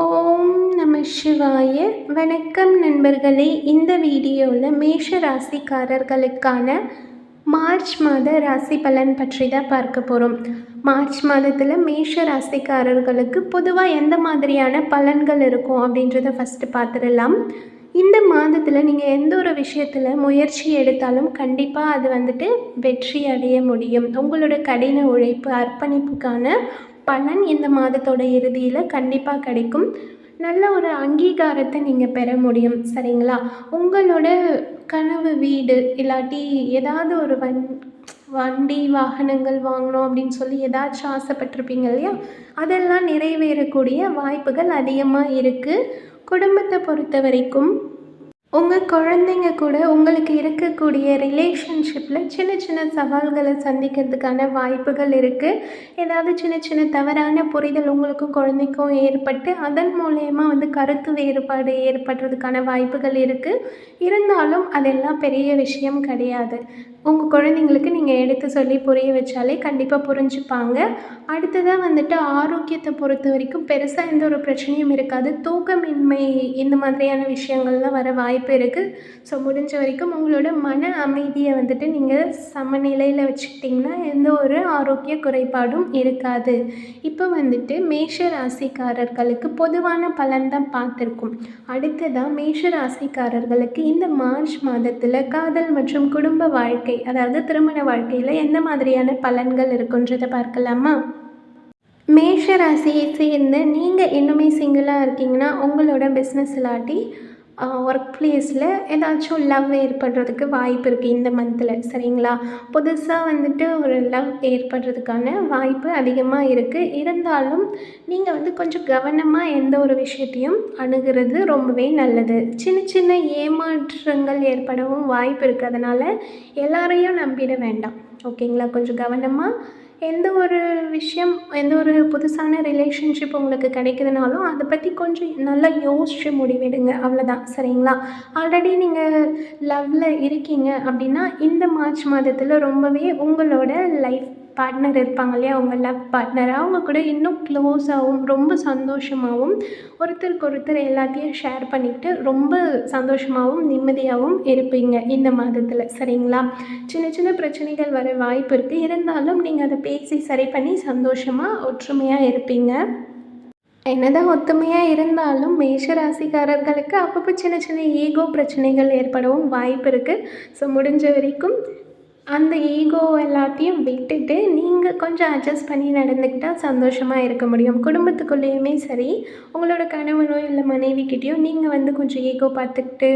ஓம் நம சிவாய. வணக்கம் நண்பர்களே. இந்த வீடியோவில் மேஷ ராசிக்காரர்களுக்கான மார்ச் மாத ராசி பலன் பற்றி தான் பார்க்க போகிறோம். மார்ச் மாதத்தில் மேஷ ராசிக்காரர்களுக்கு பொதுவாக எந்த மாதிரியான பலன்கள் இருக்கும் அப்படின்றத ஃபஸ்ட்டு பார்த்துடலாம். இந்த மாதத்தில் நீங்கள் எந்த ஒரு விஷயத்தில் முயற்சி எடுத்தாலும் கண்டிப்பாக அது வெற்றி அடைய முடியும். உங்களோட கடின உழைப்பு அர்ப்பணிப்புக்கான பலன் இந்த மாதத்தோட இறுதியில் கண்டிப்பாக கிடைக்கும். நல்ல ஒரு அங்கீகாரத்தை நீங்கள் பெற முடியும். சரிங்களா? உங்களோட கனவு வீடு இல்லாட்டி ஏதாவது ஒரு வண்டி வாகனங்கள் வாங்கணும் அப்படின்னு சொல்லி ஏதாச்சும் ஆசைப்பட்டிருப்பீங்க இல்லையா? அதெல்லாம் நிறைவேறக்கூடிய வாய்ப்புகள் அதிகமாக இருக்குது. குடும்பத்தை பொறுத்த வரைக்கும் உங்கள் குழந்தைங்க கூட உங்களுக்கு இருக்கக்கூடிய ரிலேஷன்ஷிப்பில் சின்ன சின்ன சவால்களை சந்திக்கிறதுக்கான வாய்ப்புகள் இருக்குது. ஏதாவது சின்ன சின்ன தவறான புரிதல் உங்களுக்கும் குழந்தைக்கும் ஏற்பட்டு அதன் மூலயமா கருத்து வேறுபாடு ஏற்படுறதுக்கான வாய்ப்புகள் இருக்குது. இருந்தாலும் அதெல்லாம் பெரிய விஷயம் கிடையாது. உங்கள் குழந்தைங்களுக்கு நீங்கள் எடுத்து சொல்லி புரிய வச்சாலே கண்டிப்பாக புரிஞ்சுப்பாங்க. அடுத்ததாக ஆரோக்கியத்தை பொறுத்த வரைக்கும் பெருசாக எந்த ஒரு பிரச்சனையும் இருக்காது. தூக்கமின்மை இந்த மாதிரியான விஷயங்கள்லாம் வர வாய்ப்பு இருக்குது. ஸோ முடிஞ்ச வரைக்கும் உங்களோட மன அமைதியை நீங்கள் சமநிலையில் வச்சுக்கிட்டிங்கன்னா எந்த ஒரு ஆரோக்கிய குறைபாடும் இருக்காது. இப்போ மேஷ ராசிக்காரர்களுக்கு பொதுவான பலன் தான் பார்த்துருக்கோம். அடுத்ததாக மேஷ ராசிக்காரர்களுக்கு இந்த மார்ச் மாதத்தில் காதல் மற்றும் குடும்ப வாழ்க்கை, அதாவது திருமண வாழ்க்கையில் எந்த மாதிரியான பலன்கள் இருக்குன்றதை பார்க்கலாமா? மேஷ ராசியை சேர்ந்து நீங்கள் இன்னுமே சிங்கிளாக இருக்கீங்கன்னா உங்களோட பிஸ்னஸ் இல்லாட்டி ஒர்க் ப்ளேஸில் ஏதாச்சும் லவ் ஏற்படுறதுக்கு வாய்ப்பு இருக்குது இந்த மந்தில். சரிங்களா? புதுசாக ஒரு லவ் ஏற்படுறதுக்கான வாய்ப்பு அதிகமாக இருக்குது. இருந்தாலும் நீங்கள் கொஞ்சம் கவனமாக எந்த ஒரு விஷயத்தையும் அணுகிறது ரொம்பவே நல்லது. சின்ன சின்ன ஏமாற்றங்கள் ஏற்படவும் வாய்ப்பு இருக்குது. அதனால் எல்லாரையும் நம்பிட வேண்டாம். ஓகேங்களா? கொஞ்சம் கவனமாக எந்த ஒரு விஷயம், எந்த ஒரு புதுசான ரிலேஷன்ஷிப் உங்களுக்கு கிடைக்குதுனாலும் அதை பற்றி கொஞ்சம் நல்லா யோசித்து முடிவெடுங்க. அவ்வளோதான். சரிங்களா? ஆல்ரெடி நீங்கள் லவ்வில் இருக்கீங்க அப்படின்னா இந்த மார்ச் மாதத்தில் ரொம்பவே உங்களோட லைஃப் பார்ட்னர் இருப்பாங்க இல்லையா, உங்கள் லவ் பார்ட்னர், அவங்க கூட இன்னும் க்ளோஸாகவும் ரொம்ப சந்தோஷமாகவும் ஒருத்தருக்கு ஒருத்தர் எல்லாத்தையும் ஷேர் பண்ணிக்கிட்டு ரொம்ப சந்தோஷமாகவும் நிம்மதியாகவும் இருப்பீங்க இந்த மாதத்தில். சரிங்களா? சின்ன சின்ன பிரச்சனைகள் வர வாய்ப்பு இருக்குது. இருந்தாலும் நீங்கள் அதை பேசி சரி பண்ணி சந்தோஷமாக ஒற்றுமையாக இருப்பீங்க. என்னதான் ஒத்துமையாக இருந்தாலும் மேஷ ராசிக்காரர்களுக்கு அப்பப்போ சின்ன சின்ன ஈகோ பிரச்சனைகள் ஏற்படவும் வாய்ப்பு இருக்குது. ஸோ முடிஞ்ச வரைக்கும் அந்த ஈகோ எல்லாத்தையும் விட்டுட்டு நீங்கள் கொஞ்சம் அட்ஜஸ்ட் பண்ணி நடந்துக்கிட்டால் சந்தோஷமாக இருக்க முடியும். குடும்பத்துக்குள்ளேயுமே சரி, உங்களோட கணவனோ இல்லை மனைவிக்கிட்டேயோ நீங்கள் கொஞ்சம் ஈகோ பார்த்துக்கிட்டு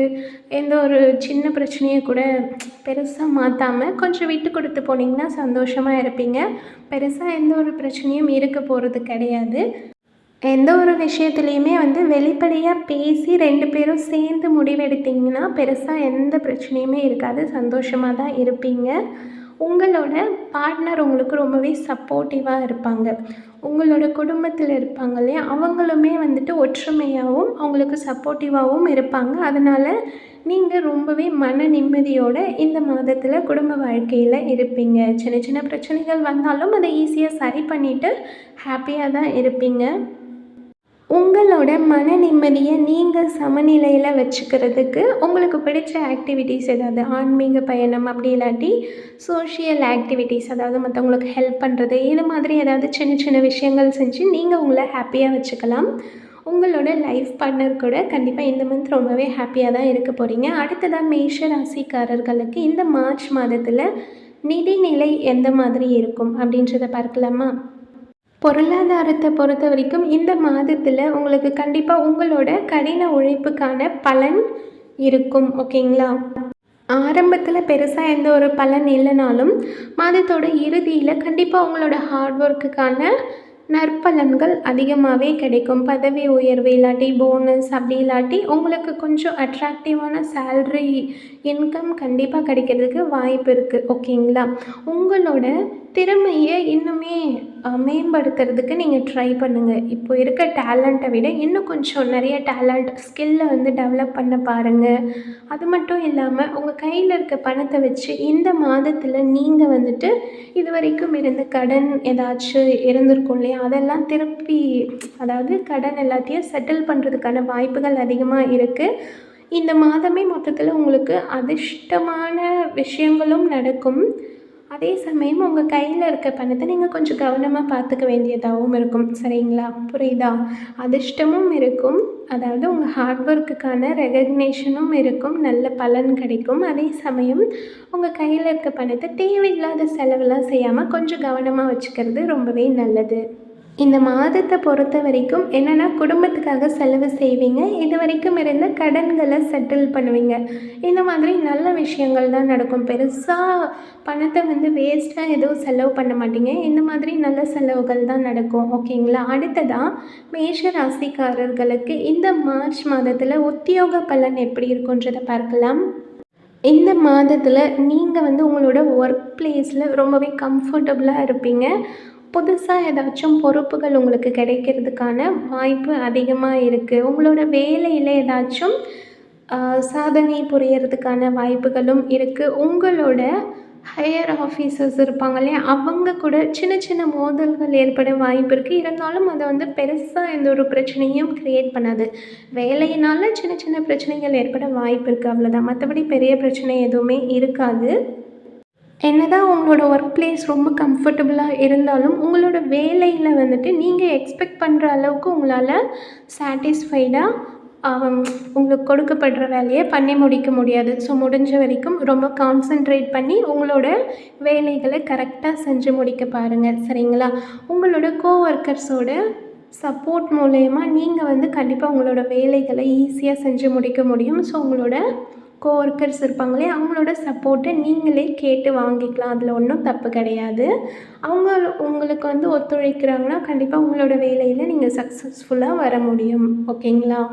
எந்த ஒரு சின்ன பிரச்சனையை கூட பெருசாக மாற்றாமல் கொஞ்சம் விட்டு கொடுத்து போனீங்கன்னா சந்தோஷமாக இருப்பீங்க. பெருசாக எந்த ஒரு பிரச்சனையும் இருக்க போகிறது கிடையாது. எந்த ஒரு விஷயத்துலையுமே வெளிப்படையாக பேசி 2 பேரும் சேர்ந்து முடிவெடுத்திங்கன்னா பெருசாக எந்த பிரச்சனையுமே இருக்காது. சந்தோஷமாக தான் இருப்பீங்க. உங்களோட பார்ட்னர் உங்களுக்கு ரொம்பவே சப்போர்ட்டிவாக இருப்பாங்க. உங்களோட குடும்பத்தில் இருப்பாங்க இல்லையா, அவங்களுமே ஒற்றுமையாகவும் அவங்களுக்கு சப்போர்ட்டிவாகவும் இருப்பாங்க. அதனால் நீங்கள் ரொம்பவே மன நிம்மதியோடு இந்த மாதத்தில் குடும்ப வாழ்க்கையில் இருப்பீங்க. சின்ன சின்ன பிரச்சனைகள் வந்தாலும் அதை ஈஸியாக சரி பண்ணிவிட்டு ஹாப்பியாக தான் இருப்பீங்க. உங்களோட மன நிம்மதியை நீங்கள் சமநிலையில் வச்சுக்கிறதுக்கு உங்களுக்கு பிடிச்ச ஆக்டிவிட்டீஸ் ஏதாவது, ஆன்மீக பயணம் அப்படி இல்லாட்டி சோஷியல் ஆக்டிவிட்டீஸ், அதாவது மற்றவங்களுக்கு ஹெல்ப் பண்ணுறது, இது மாதிரி ஏதாவது சின்ன சின்ன விஷயங்கள் செஞ்சு நீங்கள் உங்களை ஹாப்பியாக வச்சுக்கலாம். உங்களோட லைஃப் பார்ட்னர் கூட கண்டிப்பாக இந்த மந்த் ரொம்பவே ஹாப்பியாக தான் இருக்க போகிறீங்க. அடுத்ததாக மேஷ ராசிக்காரர்களுக்கு இந்த மார்ச் மாதத்தில் நிதிநிலை எந்த மாதிரி இருக்கும் அப்படின்றத பார்க்கலாமா? பொருளாதாரத்தை பொறுத்த வரைக்கும் இந்த மாதத்தில் உங்களுக்கு கண்டிப்பாக உங்களோட கடின உழைப்புக்கான பலன் இருக்கும். ஓகேங்களா? ஆரம்பத்தில் பெருசாக எந்த ஒரு பலன் இல்லைனாலும் மாதத்தோட இறுதியில் கண்டிப்பாக உங்களோட ஹார்ட் ஒர்க்குக்கான நற்பலன்கள் அதிகமாகவே கிடைக்கும். பதவி உயர்வு இல்லாட்டி போனஸ் அப்படி இல்லாட்டி உங்களுக்கு கொஞ்சம் அட்ராக்டிவான சேல்ரி இன்கம் கண்டிப்பாக கிடைக்கிறதுக்கு வாய்ப்பு இருக்குது. ஓகேங்களா? உங்களோட திறமையை இன்னுமே மேம்படுத்துறதுக்கு நீங்கள் ட்ரை பண்ணுங்கள். இப்போ இருக்க டேலண்ட்டை விட இன்னும் கொஞ்சம் நிறைய டேலண்ட் ஸ்கில்லை வந்து டெவலப் பண்ண பாருங்கள். அது மட்டும் இல்லாமல் உங்கள் கையில் இருக்க பணத்தை வச்சு இந்த மாதத்தில் நீங்கள் வந்துட்டு இது வரைக்கும் இருந்த கடன் ஏதாச்சும் இருந்திருக்கும் இல்லையா, அதெல்லாம் திருப்பி அதாவது கடன் எல்லாத்தையும் செட்டில் பண்ணுறதுக்கான வாய்ப்புகள் அதிகமாக இருக்குது. இந்த மாதமே மொத்தத்தில் உங்களுக்கு அதிர்ஷ்டமான விஷயங்களும் நடக்கும். அதே சமயம் உங்கள் கையில் இருக்க பணத்தை நீங்கள் கொஞ்சம் கவனமாக பார்த்துக்க வேண்டியதாகவும் இருக்கும். சரிங்களா? புரியுதா? அதிர்ஷ்டமும் இருக்கும், அதாவது உங்கள் ஹார்ட் ஒர்க்குக்கான ரெகக்னேஷனும் இருக்கும், நல்ல பலன் கிடைக்கும். அதே சமயம் உங்கள் கையில் இருக்க பணத்தை தேவையில்லாத செலவெல்லாம் செய்யாமல் கொஞ்சம் கவனமாக வச்சுக்கிறது ரொம்பவே நல்லது. இந்த மாதத்தை பொறுத்த வரைக்கும் என்னென்னா, குடும்பத்துக்காக செலவு செய்வீங்க, இது வரைக்கும் இருந்த கடன்களை செட்டில் பண்ணுவீங்க. இந்த மாதிரி நல்ல விஷயங்கள் தான் நடக்கும். பெருசாக பணத்தை வந்து வேஸ்ட்டாக எதுவும் செலவு பண்ண மாட்டீங்க. இந்த மாதிரி நல்ல செலவுகள் தான் நடக்கும். ஓகேங்களா? அடுத்ததாக மேஷ ராசிக்காரர்களுக்கு இந்த மார்ச் மாதத்தில் உத்தியோக பலன் எப்படி இருக்குன்றதை பார்க்கலாம். இந்த மாதத்தில் நீங்கள் வந்து உங்களோட ஒர்க் பிளேஸில் ரொம்பவே கம்ஃபர்டபுளாக இருப்பீங்க. புதுசாக ஏதாச்சும் பொறுப்புகள் உங்களுக்கு கிடைக்கிறதுக்கான வாய்ப்பு அதிகமாக இருக்குது. உங்களோட வேலையில் ஏதாச்சும் சாதனை புரியறதுக்கான வாய்ப்புகளும் இருக்குது. உங்களோட ஹையர் ஆஃபீஸர்ஸ் இருப்பாங்க இல்லையா, அவங்க கூட சின்ன சின்ன மோதல்கள் ஏற்பட வாய்ப்பு இருக்குது. இருந்தாலும் அதை வந்து பெருசாக எந்த ஒரு பிரச்சனையும் க்ரியேட் பண்ணாது. வேலையினால் சின்ன சின்ன பிரச்சனைகள் ஏற்பட வாய்ப்பு இருக்குது, அவ்வளோதான். மற்றபடி பெரிய பிரச்சனை எதுவுமே இருக்காது. என்னதான் உங்களோட ஒர்க் பிளேஸ் ரொம்ப கம்ஃபர்டபுளாக இருந்தாலும் உங்களோட வேலையில் வந்துட்டு நீங்கள் எக்ஸ்பெக்ட் பண்ணுற அளவுக்கு உங்களால் சாட்டிஸ்ஃபைடாக உங்களுக்கு கொடுக்கப்படுற வேலையை பண்ணி முடிக்க முடியாது. ஸோ முடிஞ்ச வரைக்கும் ரொம்ப கான்சென்ட்ரேட் பண்ணி உங்களோட வேலைகளை கரெக்டாக செஞ்சு முடிக்க பாருங்கள். சரிங்களா? உங்களோட கோவொர்க்கர்ஸோட சப்போர்ட் மூலயமா நீங்கள் வந்து கண்டிப்பாக உங்களோட வேலைகளை ஈஸியாக செஞ்சு முடிக்க முடியும். ஸோ உங்களோட கோவொர்க்கர்ஸ் இருப்பாங்களே, அவங்களோட சப்போர்ட்டை நீங்களே கேட்டு வாங்கிக்கலாம். அதில் ஒன்றும் தப்பு கிடையாது. அவங்க உங்களுக்கு வந்து ஒத்துழைக்கிறாங்கன்னா கண்டிப்பாக உங்களோட வேலையில் நீங்கள் சக்ஸஸ்ஃபுல்லாக வர முடியும். ஓகேங்களா?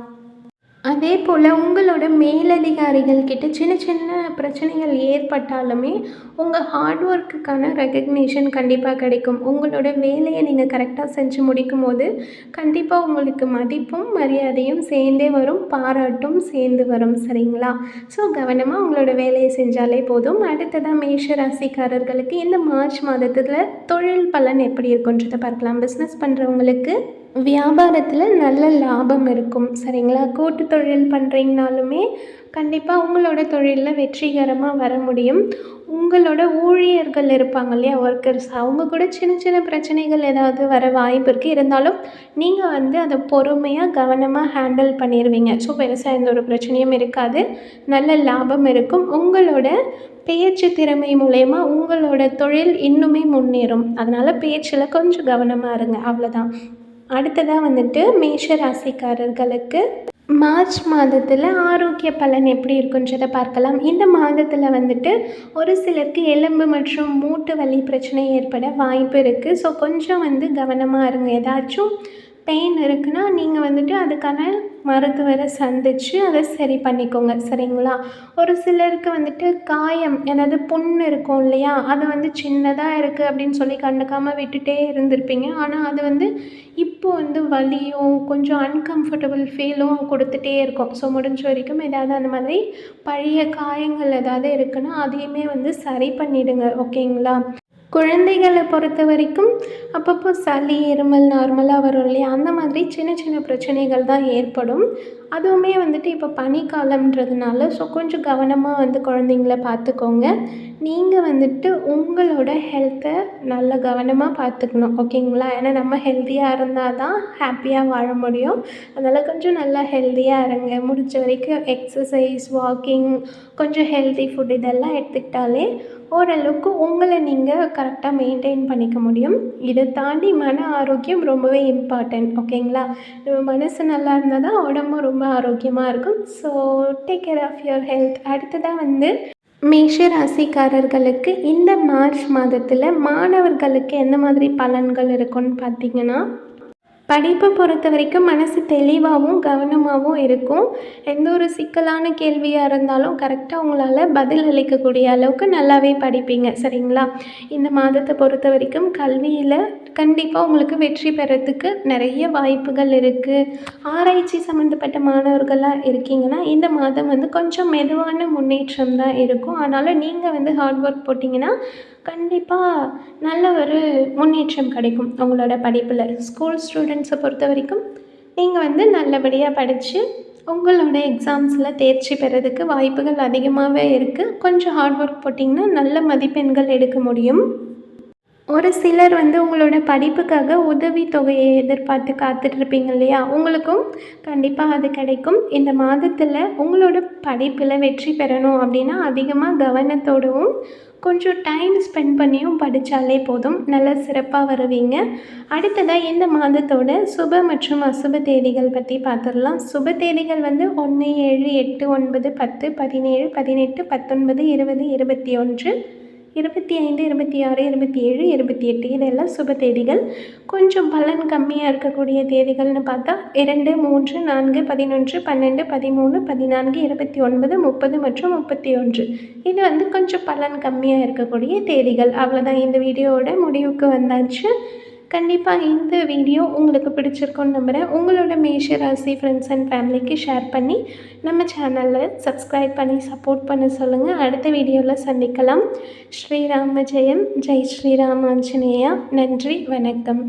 அதே போல் உங்களோட மேலதிகாரிகள் கிட்ட சின்ன சின்ன பிரச்சனைகள் ஏற்பட்டாலுமே உங்கள் ஹார்ட் ஒர்க்குக்கான ரெகக்னேஷன் கண்டிப்பாக கிடைக்கும். உங்களோட வேலையை நீங்கள் கரெக்டாக செஞ்சு முடிக்கும் போது கண்டிப்பாக உங்களுக்கு மதிப்பும் மரியாதையும் சேர்ந்தே வரும், பாராட்டும் சேர்ந்து வரும். சரிங்களா? ஸோ கவனமாக உங்களோட வேலையை செஞ்சாலே போதும். அடுத்ததாக மேஷ ராசிக்காரர்களுக்கு இந்த மார்ச் மாதத்தில் தொழில் பலன் எப்படி இருக்குன்றதை பார்க்கலாம். பிஸ்னஸ் பண்ணுறவங்களுக்கு வியாபாரத்தில் நல்ல லாபம் இருக்கும். சரிங்களா? கூட்டு தொழில் பண்ணுறீங்கனாலுமே கண்டிப்பாக உங்களோட தொழிலில் வெற்றிகரமாக வர முடியும். உங்களோட ஊழியர்கள் இருப்பாங்க இல்லையா, ஒர்க்கர்ஸ், அவங்க கூட சின்ன சின்ன பிரச்சனைகள் ஏதாவது வர வாய்ப்பு இருக்குது. இருந்தாலும் நீங்கள் வந்து அதை பொறுமையாக கவனமாக ஹேண்டில் பண்ணிடுவீங்க. ஸோ பெருசாக எந்த ஒரு பிரச்சனையும் இருக்காது, நல்ல லாபம் இருக்கும். உங்களோட பேச்சு திறமை மூலயமா உங்களோட தொழில் இன்னுமே முன்னேறும். அதனால் பேச்சில் கொஞ்சம் கவனமாக இருங்க, அவ்வளோதான். அடுத்ததாக வந்துட்டு மேஷ ராசிக்காரர்களுக்கு மார்ச் மாதத்தில் ஆரோக்கிய பலன் எப்படி இருக்குன்றதை பார்க்கலாம். இந்த மாதத்தில் வந்துட்டு ஒரு சிலருக்கு எலும்பு மற்றும் மூட்டு வலி பிரச்சனை ஏற்பட வாய்ப்பு இருக்குது. ஸோ கொஞ்சம் வந்து கவனமாக இருங்க. ஏதாச்சும் பெயின் இருக்குன்னா நீங்கள் வந்துட்டு அதுக்கான மருத்துவரை சந்தித்து அதை சரி பண்ணிக்கோங்க. சரிங்களா? ஒரு சிலருக்கு வந்துட்டு காயம், அதாவது புண் இருக்கும் இல்லையா, அது வந்து சின்னதாக இருக்குது அப்படின்னு சொல்லி கண்டுக்காமல் விட்டுட்டே இருந்திருப்பீங்க. ஆனால் அது வந்து இப்போ வந்து வலியும் கொஞ்சம் அன்கம்ஃபர்டபுள் ஃபீலும் கொடுத்துட்டே இருக்கும். ஸோ முடிஞ்ச வரைக்கும் ஏதாவது அந்த மாதிரி பழைய காயங்கள் ஏதாவது இருக்குன்னா அதையுமே வந்து சரி பண்ணிவிடுங்க. ஓகேங்களா? குழந்தைகளை பொறுத்த வரைக்கும் அப்பப்போ சளி, இருமல் நார்மலாக வரும் இல்லையா, அந்த மாதிரி சின்ன சின்ன பிரச்சனைகள் தான் ஏற்படும். அதுவுமே வந்துட்டு இப்போ பனிக்காலம்ன்றதுனால ஸோ கொஞ்சம் கவனமாக வந்து குழந்தைங்கள பார்த்துக்கோங்க. நீங்கள் வந்துட்டு உங்களோட ஹெல்த்தை நல்ல கவனமாக பார்த்துக்கணும். ஓகேங்களா? ஏன்னா நம்ம ஹெல்த்தியாக இருந்தால் தான் ஹாப்பியாக வாழ முடியும். அதனால் கொஞ்சம் நல்லா ஹெல்த்தியாக இருங்க. முடிஞ்ச வரைக்கும் எக்ஸசைஸ், வாக்கிங், கொஞ்சம் ஹெல்த்தி ஃபுட் இதெல்லாம் எடுத்துக்கிட்டாலே ஓரளவுக்கு உங்களை நீங்கள் கரெக்டாக மெயின்டைன் பண்ணிக்க முடியும். இதை தாண்டி மன ஆரோக்கியம் ரொம்பவே இம்பார்ட்டண்ட். ஓகேங்களா? நம்ம மனசு நல்லா இருந்தால் தான் உடம்பும் ரொம்ப ஆரோக்கியமாக இருக்கும். So take care of your health. அடுத்ததாக வந்து மேஷ ராசிக்காரர்களுக்கு இந்த மார்ச் மாதத்தில் மாணவர்களுக்கு எந்த மாதிரி பலன்கள் இருக்குன்னு பார்த்தீங்கன்னா, படிப்பை பொறுத்த வரைக்கும் மனசு தெளிவாகவும் கவனமாகவும் இருக்கும். எந்த ஒரு சிக்கலான கேள்வியாக இருந்தாலும் கரெக்டாக உங்களால் பதில் அளிக்கக்கூடிய அளவுக்கு நல்லாவே படிப்பீங்க. சரிங்களா? இந்த மாதத்தை பொறுத்த வரைக்கும் கல்வியில் கண்டிப்பாக உங்களுக்கு வெற்றி பெறத்துக்கு நிறைய வாய்ப்புகள் இருக்குது. ஆராய்ச்சி சம்மந்தப்பட்ட மாணவர்களாக இருக்கீங்கன்னா இந்த மாதம் கொஞ்சம் மெதுவான முன்னேற்றம் தான் இருக்கும். ஆனாலும் நீங்கள் ஹார்ட் ஒர்க் போட்டிங்கன்னா கண்டிப்பாக நல்ல ஒரு முன்னேற்றம் கிடைக்கும் உங்களோட படிப்பில். ஸ்கூல் ஸ்டூடெண்ட்ஸை பொறுத்த வரைக்கும் நீங்கள் நல்லபடியாக படித்து உங்களோட எக்ஸாம்ஸில் தேர்ச்சி பெறதுக்கு வாய்ப்புகள் அதிகமாகவே இருக்குது. கொஞ்சம் ஹார்ட் ஒர்க் போட்டிங்கன்னா நல்ல மதிப்பெண்கள் எடுக்க முடியும். ஒரு சிலர் உங்களோட படிப்புக்காக உதவித்தொகையை எதிர்பார்த்து காத்துட்ருப்பீங்க இல்லையா? உங்களுக்கும் கண்டிப்பாக அது கிடைக்கும். இந்த மாதத்தில் உங்களோட படிப்பில் வெற்றி பெறணும் அப்படின்னா அதிகமாக கவனத்தோடவும் கொஞ்சம் டைம் ஸ்பெண்ட் பண்ணியும் படித்தாலே போதும், நல்லா சிறப்பாக வருவீங்க. அடுத்ததாக இந்த மாதத்தோட சுப மற்றும் அசுப தேதிகள் பற்றி பார்த்துடலாம். சுப தேதிகள் 1, 7, 8, 9, 10, 17, 18, 19, 20, 21, 25, 26, 27, 28 இதெல்லாம் சுப தேதிகள். கொஞ்சம் பலன் கம்மியாக இருக்கக்கூடிய தேதிகள்னு பார்த்தா 2, 3, 4, 11, 12, 13, 14, 29, 30 மற்றும் 31. இது கொஞ்சம் பலன் கம்மியாக இருக்கக்கூடிய தேதிகள். அவ்வளோதான், இந்த வீடியோவோட முடிவுக்கு வந்தாச்சு. கண்டிப்பாக இந்த வீடியோ உங்களுக்கு பிடிச்சிருக்குன்னு நம்புகிறேன். உங்களோட மேஷ ராசி ஃப்ரெண்ட்ஸ் அண்ட் ஃபேமிலிக்கு ஷேர் பண்ணி நம்ம சேனலில் சப்ஸ்கிரைப் பண்ணி சப்போர்ட் பண்ண சொல்லுங்கள். அடுத்த வீடியோவில் சந்திக்கலாம். ஸ்ரீராம ஜெயம். ஜெய் ஸ்ரீராம் ஆஞ்சநேயா. நன்றி, வணக்கம்.